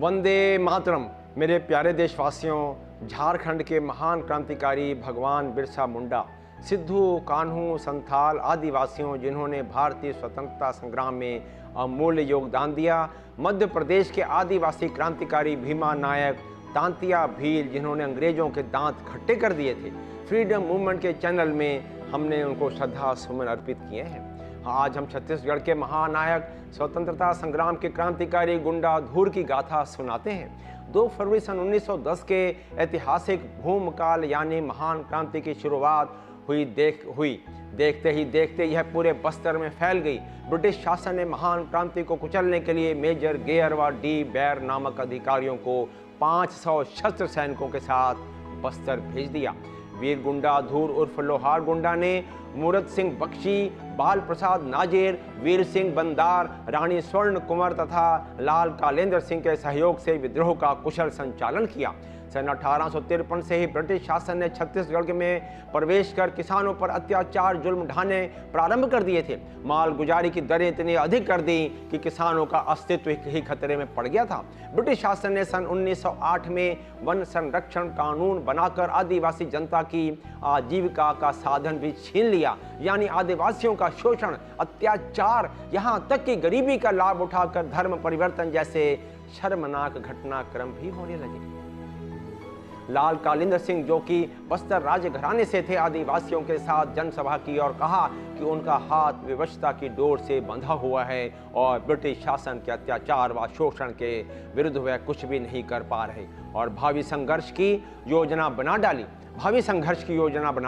वंदे मातरम। मेरे प्यारे देशवासियों, झारखंड के महान क्रांतिकारी भगवान बिरसा मुंडा, सिद्धू कान्हू संथाल आदिवासियों जिन्होंने भारतीय स्वतंत्रता संग्राम में अमूल्य योगदान दिया, मध्य प्रदेश के आदिवासी क्रांतिकारी भीमा नायक, तांतिया भील जिन्होंने अंग्रेजों के दांत खट्टे कर दिए थे, फ्रीडम मूवमेंट के चैनल में हमने उनको श्रद्धा सुमन अर्पित किए हैं। आज हम छत्तीसगढ़ के महानायक स्वतंत्रता संग्राम के क्रांतिकारी गुंडा धूर की गाथा सुनाते हैं। 2 फरवरी सन 1910 के ऐतिहासिक भूमकाल यानी महान क्रांति की शुरुआत हुई। देखते ही देखते यह पूरे बस्तर में फैल गई। ब्रिटिश शासन ने महान क्रांति को कुचलने के लिए मेजर गेयर व डी बैर नामक अधिकारियों को 500 शस्त्र सैनिकों के साथ बस्तर भेज दिया। वीर गुंडा धूर उर्फ लोहार गुंडा ने मूरत सिंह बख्शी, बाल प्रसाद नाजेर, वीर सिंह बंदार, रानी स्वर्ण कुंवर तथा लाल कालेंद्र सिंह के सहयोग से विद्रोह का कुशल संचालन किया। सन 1853 से ही ब्रिटिश शासन ने छत्तीसगढ़ में प्रवेश कर किसानों पर अत्याचार जुल्म ढाने प्रारंभ कर दिए थे। माल गुजारी की दरें इतनी अधिक कर दी कि किसानों का अस्तित्व ही खतरे में पड़ गया था। ब्रिटिश शासन ने सन 1908 में वन संरक्षण कानून बनाकर आदिवासी जनता की आजीविका का साधन भी छीन लिया, यानी आदिवासियों का शोषण, अत्याचार, यहाँ तक कि गरीबी का लाभ उठाकर धर्म परिवर्तन जैसे शर्मनाक घटनाक्रम भी होने लगे। लाल कालिंदर सिंह, जो कि बस्तर राजघराने से थे, आदिवासियों के साथ जनसभा की और कहा कि उनका हाथ विवशता की डोर से बंधा हुआ है और ब्रिटिश शासन के अत्याचार व शोषण के विरुद्ध वह कुछ भी नहीं कर पा रहे और भावी संघर्ष की योजना बना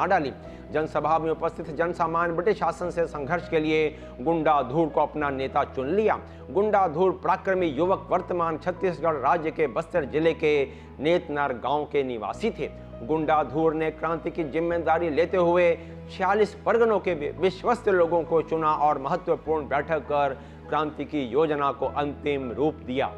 डाली। जनसभा में उपस्थित जनसामान्य ब्रिटिश शासन से संघर्ष के लिए गुंडा धूर को अपना नेता चुन लिया। गुंडा धूर पराक्रमी युवक वर्तमान छत्तीसगढ़ राज्य के बस्तर जिले के नेतनर गांव के निवासी थे। गुंडा धूर ने क्रांति की जिम्मेदारी लेते हुए 46 परगनों के विश्वस्त लोगों को चुना और महत्वपूर्ण बैठक कर क्रांति की योजना को अंतिम रूप दिया।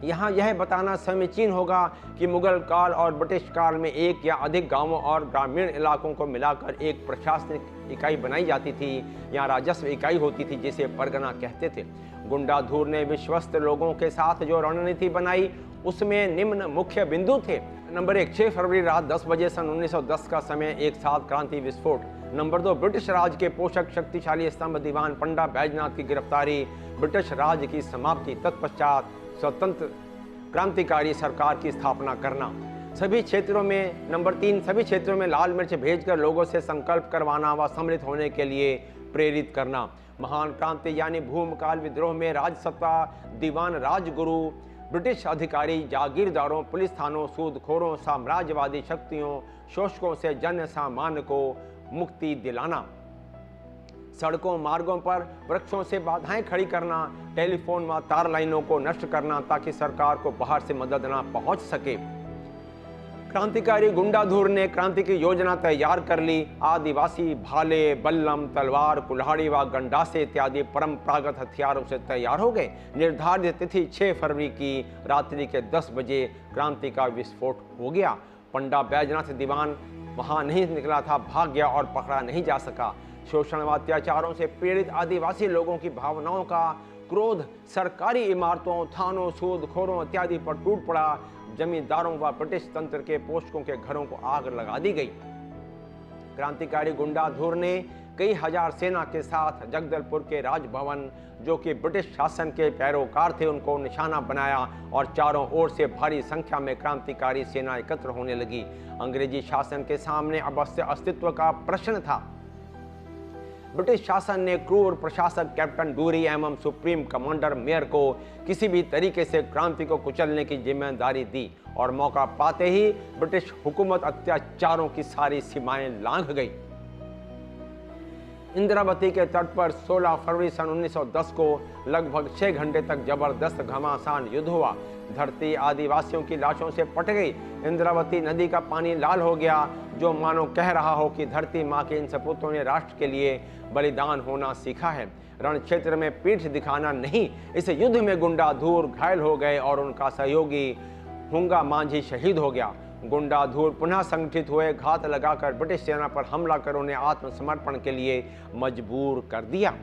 यहाँ यह बताना समीचीन होगा कि मुगल काल और ब्रिटिश काल में एक या अधिक गांवों और ग्रामीण इलाकों को मिलाकर एक प्रशासनिक इकाई बनाई जाती थी या राजस्व इकाई होती थी, जिसे परगना कहते थे। गुंडा धूर ने विश्वस्त लोगों के साथ जो रणनीति बनाई उसमें निम्न मुख्य बिंदु थे। नंबर 1, 6 फरवरी रात 10 बजे सन 1910 का समय, एक साथ क्रांति विस्फोट। नंबर 2, ब्रिटिश राज के पोषक शक्तिशाली स्तंभ दीवान पंडा बैजनाथ की गिरफ्तारी, ब्रिटिश राज की समाप्ति, तत्पश्चात स्वतंत्र क्रांतिकारी सरकार की स्थापना करना। सभी क्षेत्रों में नंबर 3, सभी क्षेत्रों में लाल मिर्च भेजकर लोगों से संकल्प करवाना व सम्मिलित होने के लिए प्रेरित करना। महान क्रांति यानी भूमकाल विद्रोह में राजसत्ता, दीवान राजगुरु, ब्रिटिश अधिकारी, जागीरदारों, पुलिस थानों, सूदखोरों, साम्राज्यवादी शक्तियों, शोषकों से जन सामान्य को मुक्ति दिलाना। सड़कों मार्गों पर वृक्षों से बाधाएं खड़ी करना, टेलीफोन व तार लाइनों को नष्ट करना ताकि सरकार को बाहर से मदद न पहुंच सके। क्रांतिकारी गुंडा धूर ने क्रांति की योजना तैयार कर ली। आदिवासी भाले, बल्लम, तलवार, कुल्हाड़ी व गंडासे इत्यादि परंपरागत हथियारों से तैयार हो गए। निर्धारित तिथि 6 फरवरी की रात्रि के 10 बजे क्रांति का विस्फोट हो गया। पंडा बैजनाथ दीवान वहां नहीं निकला था, भाग गया और पकड़ा नहीं जा सका। शोषण व अत्याचारों से पीड़ित आदिवासी लोगों की भावनाओं का क्रोध सरकारी इमारतों, थानों, सूदखोरों इत्यादि पर टूट पड़ा। जमींदारों व ब्रिटिश तंत्र के पोषकों के घरों को आग लगा दी गई। क्रांतिकारी गुंडा धूर ने कई हजार सेना के साथ जगदलपुर के राजभवन, जो कि ब्रिटिश शासन के पैरोकार थे, उनको निशाना बनाया और चारों ओर से भारी संख्या में क्रांतिकारी सेना एकत्र होने लगी। अंग्रेजी शासन के सामने अब अस्तित्व का प्रश्न था। ब्रिटिश शासन ने क्रूर प्रशासक कैप्टन डूरी एवं सुप्रीम कमांडर मेयर को किसी भी तरीके से क्रांति को कुचलने की जिम्मेदारी दी और मौका पाते ही ब्रिटिश हुकूमत अत्याचारों की सारी सीमाएं लांघ गई। इंद्रावती के तट पर 16 फरवरी सन 1910 को लगभग 6 घंटे तक जबरदस्त घमासान युद्ध हुआ। धरती आदिवासियों की लाशों से पट गई। इंद्रावती नदी का पानी लाल हो गया, जो मानो कह रहा हो कि धरती माँ के इन सपूतों ने राष्ट्र के लिए बलिदान होना सीखा है, रण क्षेत्र में पीठ दिखाना नहीं। इस युद्ध में गुंडा धूर घायल हो गए और उनका सहयोगी हुंगा मांझी शहीद हो गया। गुंडा धूर पुनः संगठित हुए, घात लगाकर ब्रिटिश सेना पर हमला कर उन्हें आत्मसमर्पण के लिए मजबूर कर दिया।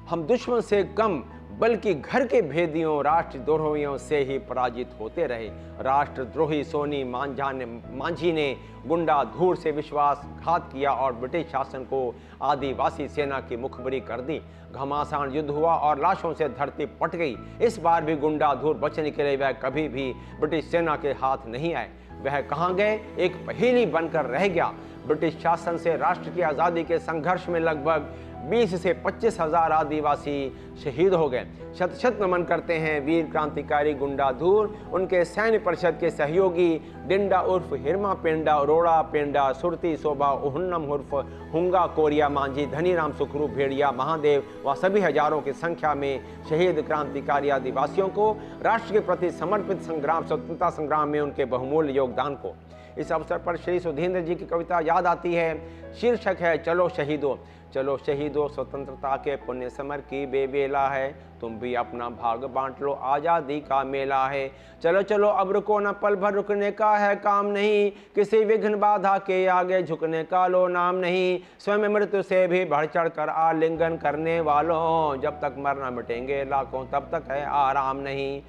हम दुश्मन से कम बल्कि घर के भेदियों राष्ट्रद्रोहियों से ही पराजित होते रहे। राष्ट्रद्रोही सोनी मांझी ने गुंडाधूर से विश्वासघात किया और ब्रिटिश शासन को आदिवासी सेना की मुखबरी कर दी। घमासान युद्ध हुआ और लाशों से धरती पट गई। इस बार भी गुंडाधूर बचने के लिए वह कभी भी ब्रिटिश सेना के हाथ नहीं आए। वह कहाँ गए, एक पहेली बनकर रह गया। ब्रिटिश शासन से राष्ट्र की आज़ादी के संघर्ष में लगभग 20 से 25 हजार आदिवासी शहीद हो गए। शत शत नमन करते हैं वीर क्रांतिकारी गुंडाधूर, उनके सैन्य परिषद के सहयोगी डिंडा उर्फ हिरमा पेंडा, रोड़ा पेंडा, सुरती शोभा, उहुन्नम उर्फ हुंगा कोरिया मांझी, धनीराम सुखरू भेड़िया, महादेव व सभी हजारों की संख्या में शहीद क्रांतिकारी आदिवासियों को, राष्ट्र के प्रति समर्पित स्वतंत्रता संग्राम में उनके बहुमूल्य योगदान को। इस अवसर पर श्री सुधींद्र जी की कविता याद आती है। शीर्षक है चलो शहीदों। चलो शहीदों, स्वतंत्रता के पुण्य समर की बेबेला है, तुम भी अपना भाग बांट लो, आज़ादी का मेला है। चलो चलो अब रुको न, पल भर रुकने का है काम नहीं, किसी विघ्न बाधा के आगे झुकने का लो नाम नहीं। स्वयं मृत्यु से भी बढ़ चढ़ कर आलिंगन करने वालों, जब तक मरना मिटेंगे लाखों तब तक है आराम नहीं।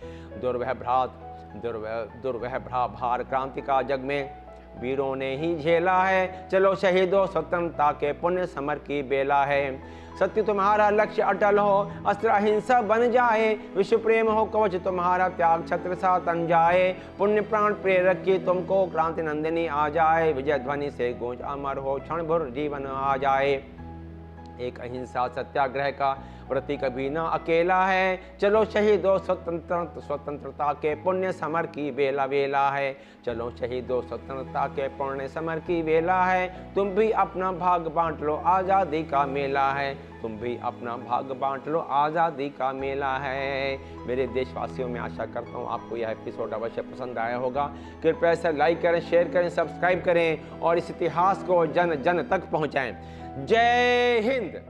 दुर्वह भार क्रांति का जग में वीरों ने ही झेला है। चलो शहीदों, स्वतंत्रता के पुण्य समर की बेला है। सत्य तुम्हारा लक्ष्य अटल हो, अस्त्र अहिंसा बन जाए, विश्व प्रेम हो कवच तुम्हारा, त्याग छत्र सा तन जाए। पुण्य प्राण प्रेरक की तुमको क्रांति नंदिनी आ जाए, विजय ध्वनि से गूंज अमर हो, क्षण भर जीवन आ जाए। एक अहिंसा सत्याग्रह का व्रती कभी न अकेला है। चलो शहीदों, स्वतंत्रता के पुण्य समर की बेला है। चलो शहीदों, स्वतंत्रता के पुण्य समर की बेला है। तुम भी अपना भाग बांट लो, आज़ादी का मेला है। तुम भी अपना भाग बांट लो, आज़ादी का मेला है। मेरे देशवासियों, में आशा करता हूँ आपको यह एपिसोड अवश्य पसंद आया होगा। कृपया इसे लाइक करें, शेयर करें, सब्सक्राइब करें और इस इतिहास को जन जन तक पहुँचाएं। जय हिंद।